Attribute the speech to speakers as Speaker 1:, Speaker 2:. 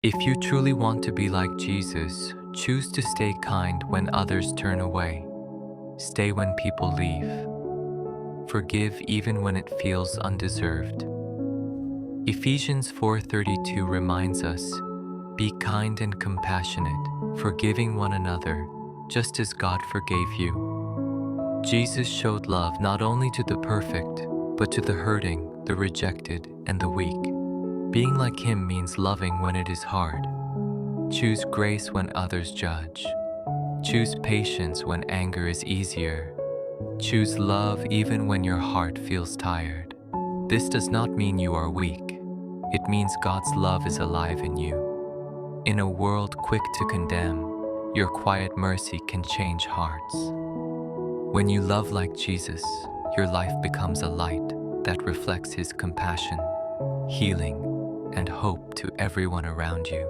Speaker 1: If you truly want to be like Jesus, choose to stay kind when others turn away. Stay when people leave. Forgive even when it feels undeserved. Ephesians 4:32 reminds us, "Be kind and compassionate, forgiving one another, just as God forgave you." Jesus showed love not only to the perfect, but to the hurting, the rejected, and the weak. Being like Him means loving when it is hard. Choose grace when others judge. Choose patience when anger is easier. Choose love even when your heart feels tired. This does not mean you are weak. It means God's love is alive in you. In a world quick to condemn, your quiet mercy can change hearts. When you love like Jesus, your life becomes a light that reflects His compassion, healing, and hope to everyone around you.